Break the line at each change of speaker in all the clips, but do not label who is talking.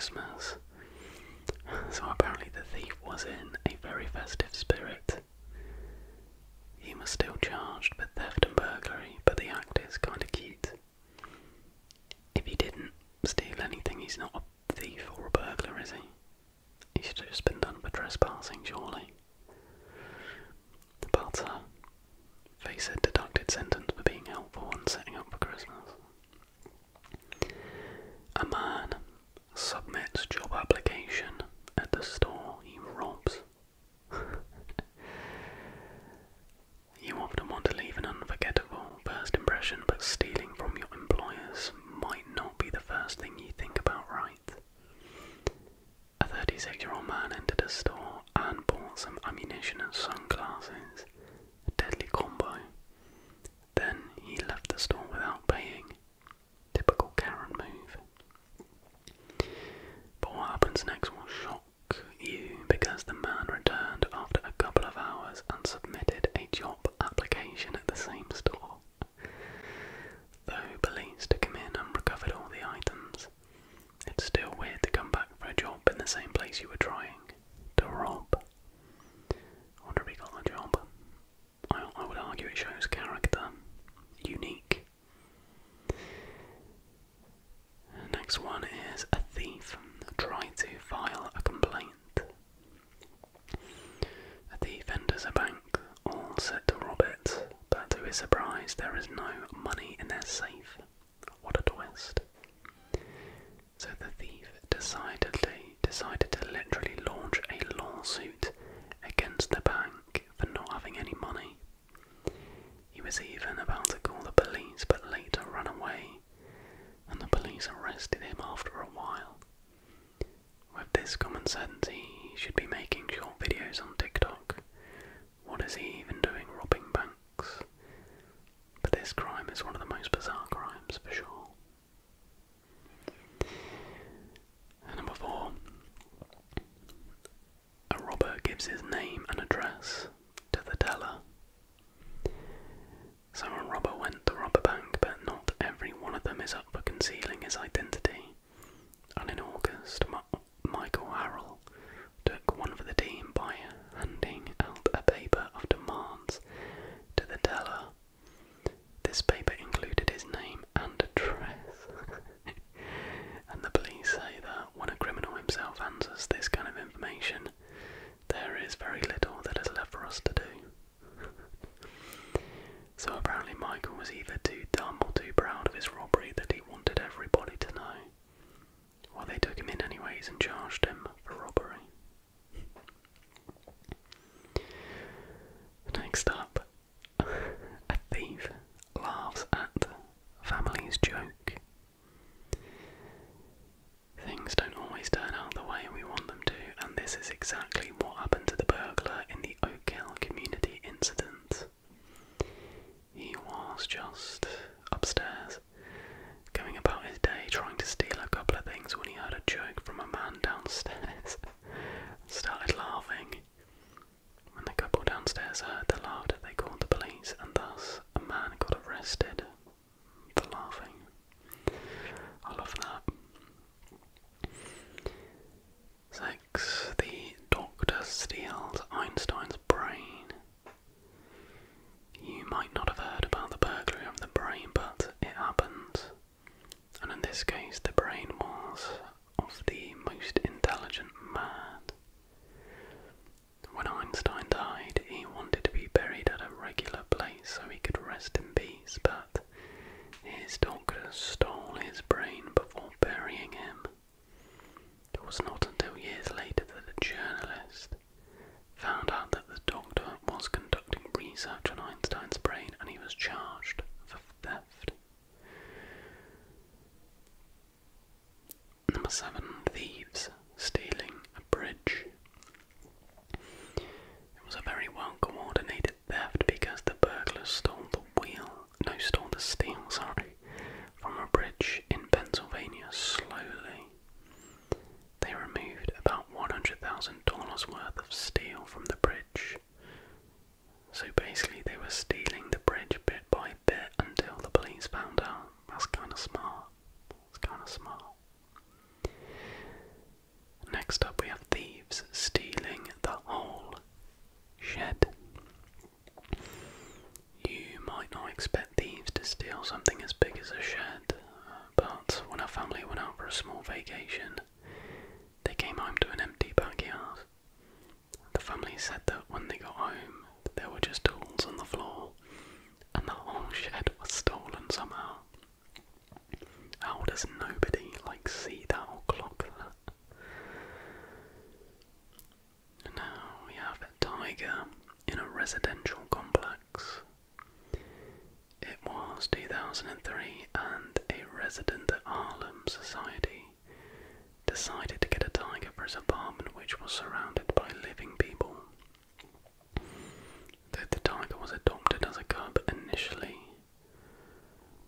Christmas. So apparently the thief was in a very festive spirit. He was still charged with theft and burglary, but the act is kind of cute. If he didn't steal anything, he's not a thief or a burglar, is he? He should have just been done for trespassing, surely. But face a deducted sentence for being helpful and setting up for Christmas. A man submits job application at the store he robs. You often want to leave an unforgettable first impression, but stealing from your employers might not be the first thing you think about, right? A 36-year-old man entered a store and bought some ammunition and sunglasses. A deadly combo. Then he left the store without paying. Typical Karen move. But what happens next will shock you, because the man returned after a couple of hours and submitted a job application at the same store. Though police took him in and recovered all the items, it's still weird to come back for a job in the same place you were trying to rob. I wonder if he got the job. I would argue it shows character. Unique. Next one is a thief tried to file a complaint. A thief enters a bank, all set to rob it, but to his surprise there is no money in their safe. What a twist. So the thief decided to literally launch a lawsuit against the bank for not having any money. He was even about to call the police, but later ran away, and the police arrested him after a while. With this common sense, he should be making short videos on TikTok. What is he even doing robbing banks? But this crime is one of the most bizarre crimes, for sure. And number 4. A robber gives his name and address to the teller. So a robber went to rob a bank, but not every one of them is up for concealing his identity. And in August, Michael Harrell took one for the team by handing out a paper of demands to the teller. This paper included his name and address. And the police say that when a criminal himself hands us this kind of information, there is very little that is left for us to do. So apparently Michael was either too dumb or too proud of his robbery that he wanted everybody to know. Well, they took him in anyways and charged him for robbery. Next up, a thief laughs at family's joke. Things don't always turn out the way we want them to, and this is exactly what happened to the burglar in the Oak Hill community incident. He was just upstairs, going about his day trying to steal a couple of things when he heard a joke from a man downstairs and started laughing. When the couple downstairs heard the laughter, they called the police, and thus a man got arrested for laughing. I love that. 6. The doctor steals Einstein's brain. You might not have heard about the burglary of the brain, but it happened. And in this case, the brain was of the most intelligent man. When Einstein died, he wanted to be buried at a regular place so he could rest in peace, but his doctors stole his brain before burying him. It was not until years later that a journalist found out that the doctor was conducting research on Einstein's brain, and he was charged for theft. Number 7. Thieves stealing a bridge. It was a very well coordinated theft because the burglars stole the steel, from a bridge in Pennsylvania slowly. They removed about $100,000 worth of steel from the bridge. So basically they were stealing the bridge bit by bit until the police found out. That's kind of smart. It's kind of smart. family went out for a small vacation. They came home to an empty backyard. The family said that when they got home, there were just tools on the floor, and the whole shed was stolen somehow. How does nobody see that or clock that? Now we have a tiger in a residential complex. It was 2003 and a resident at Harlem Society decided to get a tiger for his apartment, which was surrounded by living people. The tiger was adopted as a cub initially,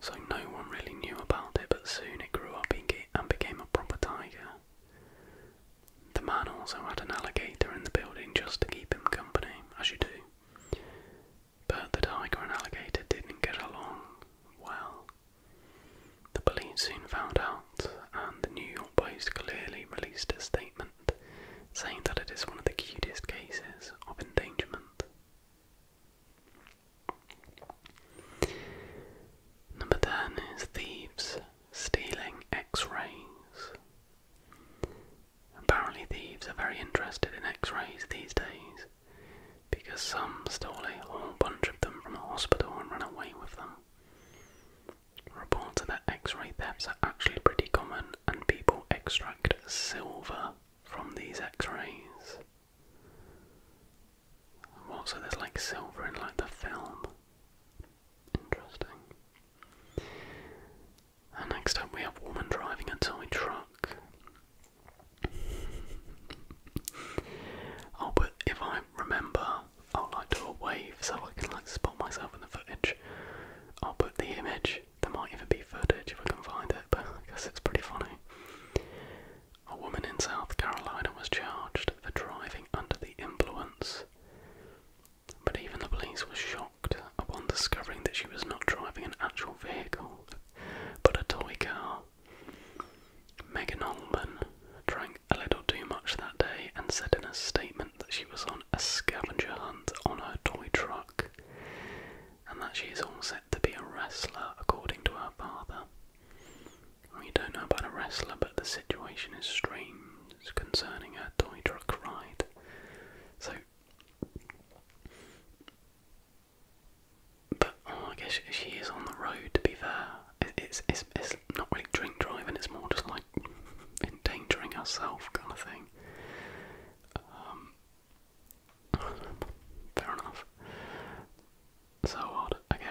so no one really knew about it, but soon it grew up and became a proper tiger. The man also had an alligator in the building just to keep him company, as you do. But the tiger and alligator didn't get along well. The police soon found out, and the New York Post clearly released a statement saying that it is one of the cutest cases of endangerment. Number 10 is thieves stealing X-rays. Apparently thieves are very interested in X-rays these days, because some stole a whole bunch of them from a hospital and ran away with them. Reports that X-ray thefts are actually pretty common, and people extract silver from these X-rays. What, so there's silver in the film? Interesting. And next up we have a woman driving a toy truck. Oh, but if I remember, I'll do a wave so I can spot myself in the footage. I'll put the image. There might even be footage if I can find it, but I guess it's pretty funny. A woman in South Carolina was charged for driving under the influence, but even the police were shocked upon discovering that she was not driving an actual vehicle, but a toy car. Megan Holman drank a little too much that day and said in a statement that she was on a scavenger hunt on her toy truck, and that she is all set to be a wrestler according to her father. We don't know about a wrestler, but the situation is strange concerning her toy truck ride. So, but I guess she is on the road, to be fair. It's not really drink driving, it's more just endangering herself kind of thing. Fair enough. So odd. Okay.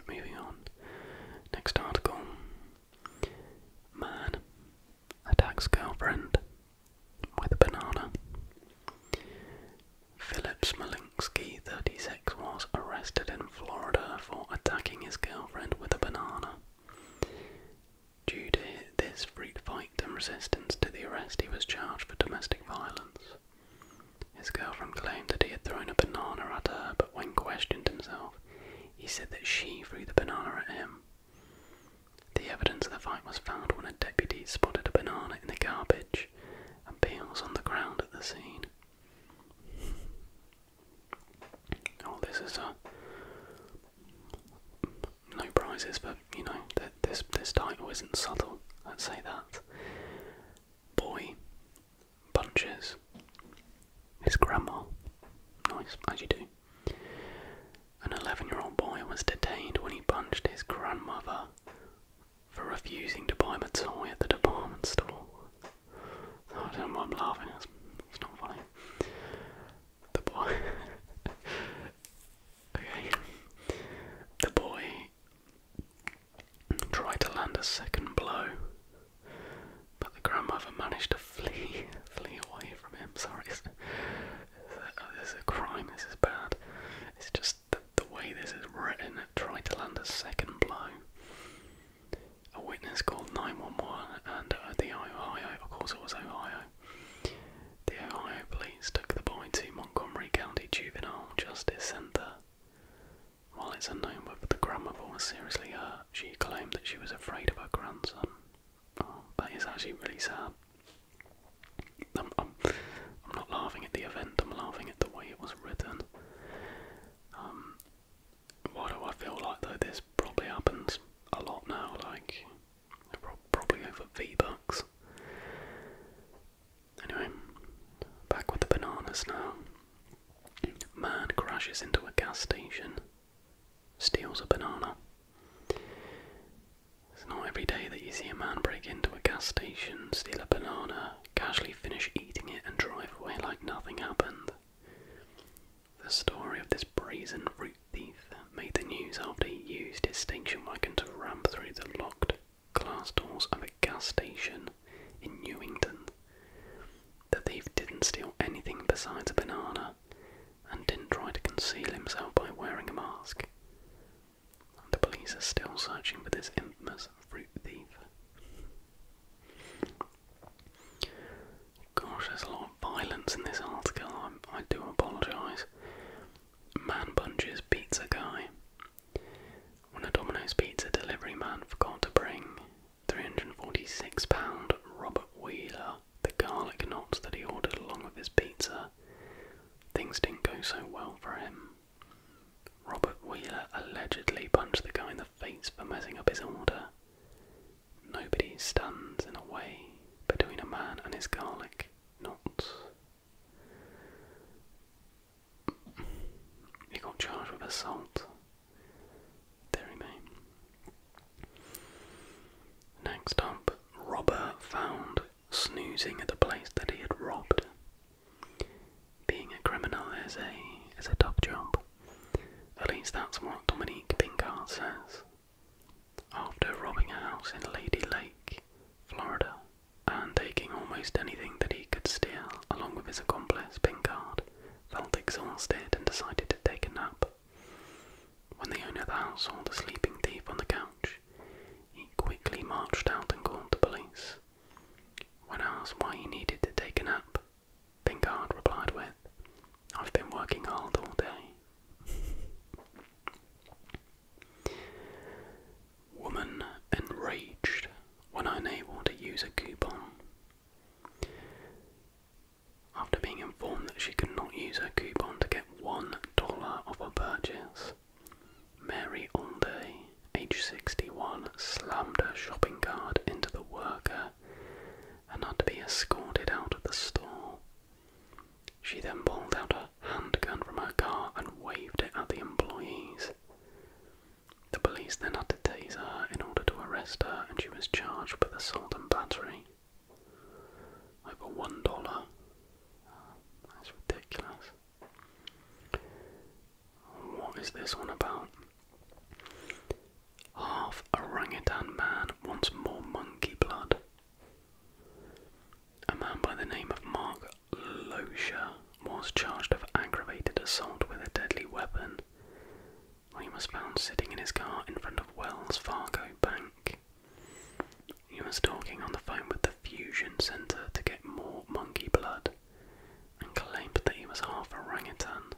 Moving on. Next article. Man attacks girlfriend with a banana. Philip Smolinski, 36, was arrested in Florida for attacking his girlfriend with a banana. Due to this freak fight and resistance to the arrest, he was charged for domestic violence. His girlfriend claimed that he had thrown a banana at her, but when questioned himself, he said that she threw the banana at him. The evidence of the fight was found when a deputy spotted a banana in the garbage and peels on the ground at the scene. Oh, this is no prizes, but this title isn't subtle. Let's say that. Boy punches his grandma. Nice, as you do. An 11-year-old boy was detained when he punched his grandmother for refusing to buy him a toy at the department store. I don't know why I'm laughing, it's not funny. The boy... okay. The boy tried to land a second blow, but the grandmother managed to flee away from him. Sorry, this is a crime, this is bad. It's just the way this is written. Tried to land a second blow. A witness called 911 and the Ohio, of course it was Ohio. The Ohio police took the boy to Montgomery County Juvenile Justice Center. While it's unknown whether the grandmother was seriously hurt, she claimed that she was afraid of her grandson. Oh, that is actually really sad. I'm not laughing at the event, I'm laughing at the way it was written. Why do I feel like though this probably happens a lot now? V-Bucks. Anyway, back with the bananas now. Man crashes into a gas station, steals a banana. It's not every day that you see a man break into a gas station, steal a banana, casually finish eating it and drive away like nothing happened. The story of this brazen fruit thief made the news after he used his station wagon to ram through the locked glass doors of a gas station in Newington. The thief didn't steal anything besides a banana and didn't try to conceal himself by wearing a mask. The police are still searching for this infamous fruit thief. Gosh, there's a lot of violence in this article. I do apologise. Man punches pizza guy. When a Domino's pizza delivery man forgot to bring £346 Robert Wheeler the garlic knots that he ordered along with his pizza, things didn't go so well for him. Robert Wheeler allegedly punched the guy in the face for messing up his order. Nobody stands in a way between a man and his garlic knots. He got charged with assault. There he may. Next up, robber found snoozing at the place that he had robbed. Being a criminal is a tough job. At least that's what Dominique Pincard says. After robbing a house in Lady Lake, Florida, and taking almost anything that he could steal along with his accomplice, Pincard felt exhausted and decided to take a nap. When the owner of the house saw the sleeping thief on the couch, he quickly marched out and called the police. When asked why he needed to take a nap, Pincard replied with, "I've been working hard all day." Woman enraged when unable to use a coupon. After being informed that she could not use her coupon to get $1 off a purchase, Mary Allday, age 61, slammed her shopping cart into the worker and had to be escorted out of the store. She then pulled out a handgun from her car and waved it at the employees. The police then had to tase her in order to arrest her, and she was charged with assault and battery. Over $1. That's ridiculous. What is this one about? Half orangutan man wants more monkey blood. A man by the name of Mark Losher was charged of aggravated assault with a deadly weapon when he was found sitting in his car in front of Wells Fargo Bank. He was talking on the phone with the Fusion Centre to get more monkey blood and claimed that he was half orangutan.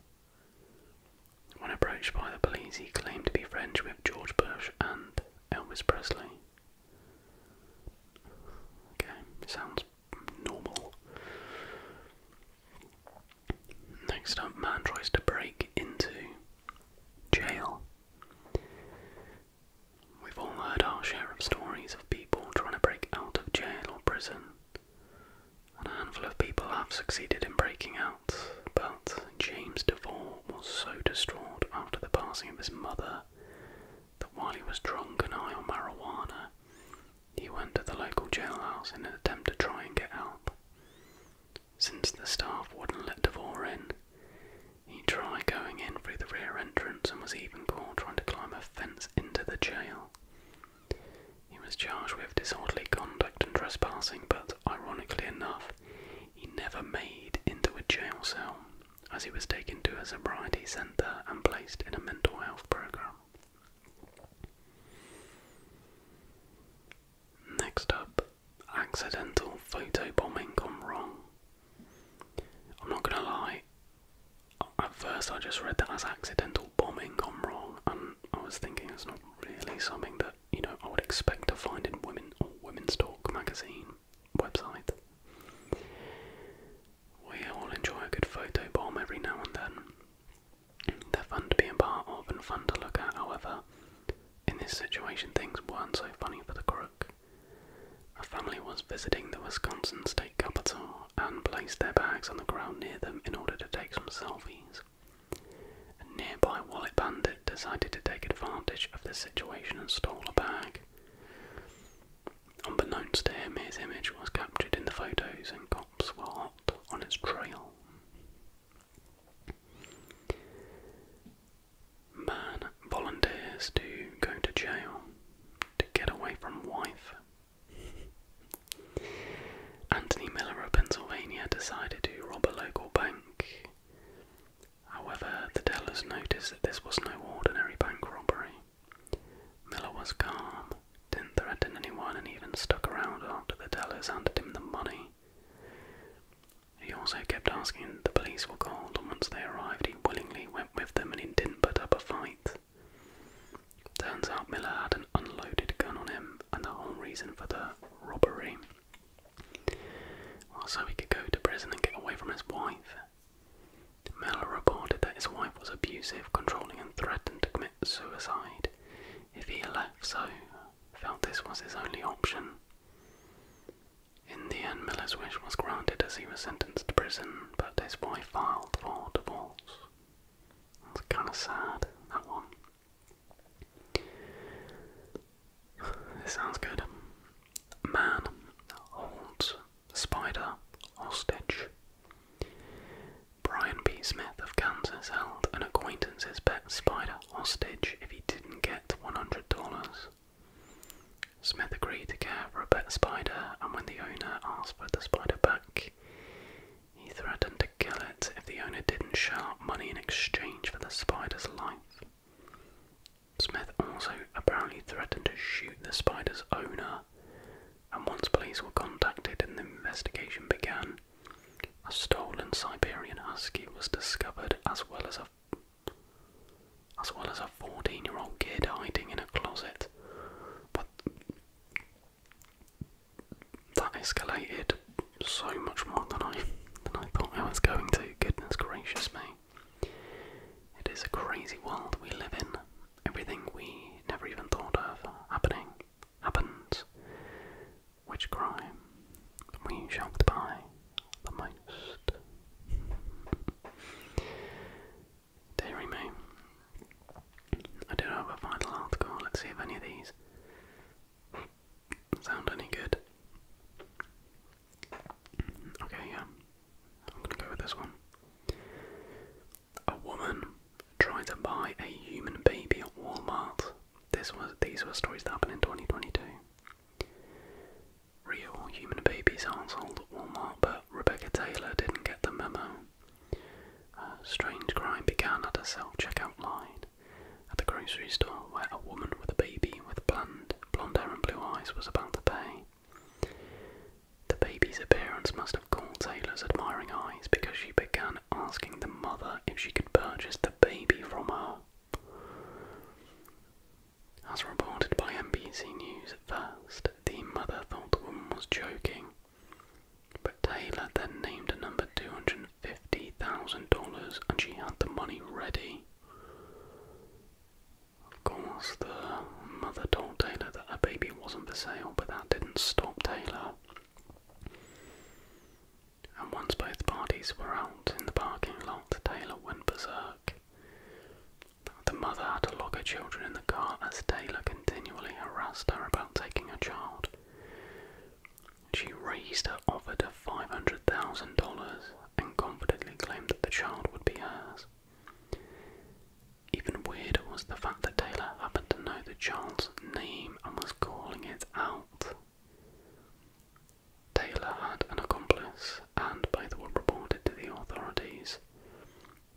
When approached by the police, he claimed to be friends with George Bush and Elvis Presley. Okay, sounds normal. Next up, man tries to break into jail. We've all heard our share of stories of people trying to break out of jail or prison, and a handful of people have succeeded in breaking out, but James DeVore was so distraught after the passing of his mother that while he was drunk and high on marijuana, he went to the local jailhouse in an attempt to try and get help. Since the staff wouldn't let DeVore in, he tried going in through the rear entrance and was even caught trying to climb a fence into the jail. He was charged with disorderly conduct and trespassing, but ironically enough, he never made into a jail cell, as he was taken to a sobriety centre and placed in a mental health program. Next up, accidental photobombing gone wrong. I'm not gonna lie, at first I just read that as accidental bombing gone wrong, and I was thinking it's not really something that, I would expect to find in Women or Women's Talk magazine website. We all enjoy a good photo bomb every now and then. They're fun to be a part of and fun to look at, however, in this situation things weren't so funny for the crook. A family visiting the Wisconsin state capitol and placed their bags on the ground near them in order to take some selfies. A nearby wallet bandit decided to take advantage of the situation and stole a bag. Unbeknownst to him, his image was captured in the photos and cops were hot on its trail. Man volunteers to go to jail to get away from wife. Anthony Miller of Pennsylvania decided to rob a local bank. However, the tellers noticed that this was no ordinary bank robbery. Miller was calm, didn't threaten anyone, and even stuck around after the tellers handed him the money. He also kept asking if the police were called, and once they arrived he willingly went with them and he didn't put up a fight. Turns out Miller had an unloaded gun on him, and the whole reason for the robbery was so he could go to prison and get away from his wife. Miller reported that his wife was abusive, controlling, and threatened to commit suicide if he left, so felt this was his only option. In the end, Miller's wish was granted as he was sentenced to prison, but his wife filed for divorce. That's kind of sad, that one. This sounds good. Man holds spider hostage. Brian B. Smith of Kansas held an acquaintance's pet spider hostage if he didn't get $100. Smith agreed to care for a pet spider, and when the owner asked for the spider back, he threatened to kill it if the owner didn't shell out money in exchange for the spider's life. Smith also apparently threatened to shoot the spider's owner, and once police were contacted and the investigation began, a stolen Siberian husky was discovered, as well as a 14-year-old kid hiding in a closet. But that escalated so much more than I thought it was going to. Goodness gracious me. It is a crazy world we live in. Everything we never even thought of happens. Which crime were you shocked by the most? Dearie me. I do have a final article. Let's see if any of these sound any good. Okay, yeah. I'm gonna go with this one. A woman tried to buy a human baby at Walmart. These were stories that happened in 2022. Real human babies aren't sold at Walmart, but Rebecca Taylor didn't get the memo. A strange crime began at a self-checkout line at the grocery store where a woman with a baby with blonde hair and blue eyes was about to pay. The baby's appearance must have caught Taylor's admiring eyes because she began asking the mother if she could purchase the baby from her. As reported by NBC News at first, the mother thought the woman was joking, but Taylor then named a number $250,000 and she had the money ready. Of course, the mother told Taylor that her baby wasn't for sale, but that didn't stop Taylor. And once both parties were out in the parking lot, Taylor went berserk. The mother had to lock her children in the car as Taylor continually harassed her about taking her child. She raised her offer to $500,000 and confidently claimed that the child would be hers. Even weirder was the fact that Taylor happened to know the child's name and was calling it out. Taylor had an accomplice, and both were reported to the authorities.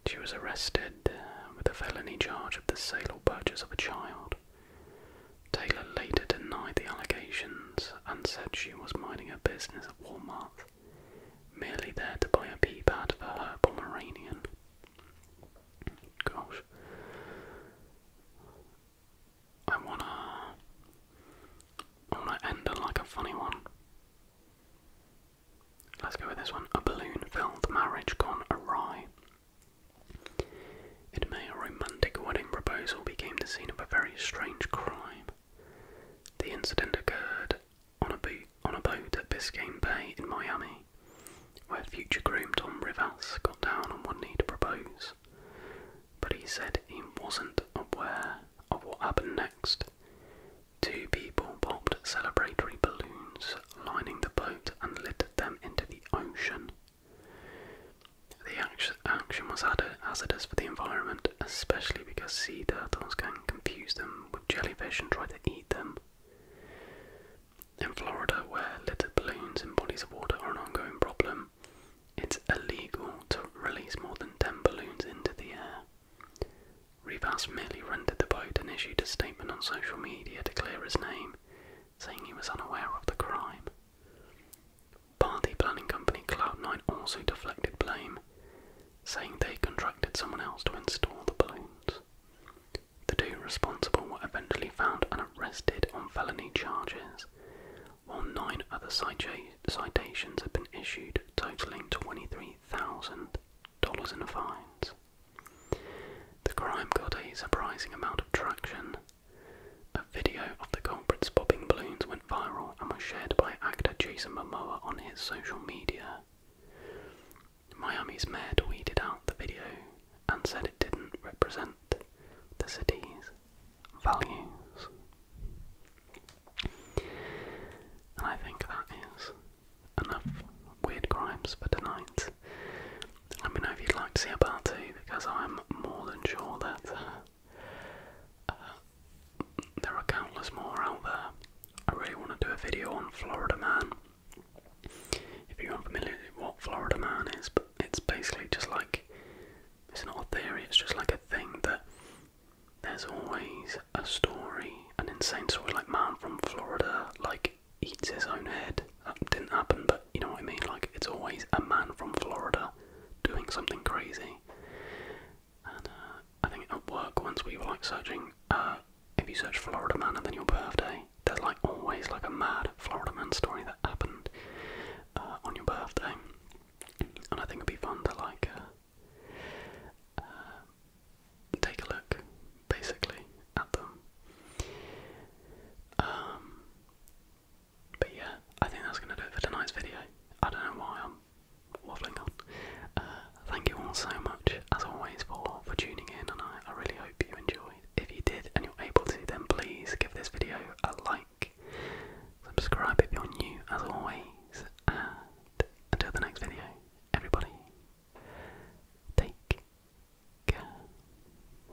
She was arrested with a felony charge of the sale or purchase of a child. Taylor later denied the allegations and said she was minding her business at Walmart, merely there to buy a pee pad for her Pomeranian. Gosh. I wanna end on like a funny one. Let's go with this one. A balloon-filled marriage gone awry. In May, a romantic wedding proposal became the scene of a very strange crime. The incident occurred on a boat at Biscayne Bay in Miami, where future groom Tom Rivas got down on one knee to propose. But he said he wasn't aware of what happened next. Two people popped celebratory balloons lining the boat and littered them into the ocean. The action was hazardous for the environment, especially because sea turtles can confuse them with jellyfish and try to eat them. In Florida, where littered balloons in bodies of water are an ongoing problem, it's illegal to release more than 10 balloons into the air. Rivas merely rented the boat and issued a statement on social media to clear his name, saying he was unaware of the crime. Party planning company Cloud9 also deflected blame, saying they contracted someone else to install the balloons. The two responsible were eventually found and arrested on felony charges, while 9 other citations have been issued, totaling $23,000 in fines. The crime got a surprising amount of traction. A video of the culprits popping balloons went viral and was shared by actor Jason Momoa on his social media. Miami's mayor tweeted out the video and said it didn't represent the city's values.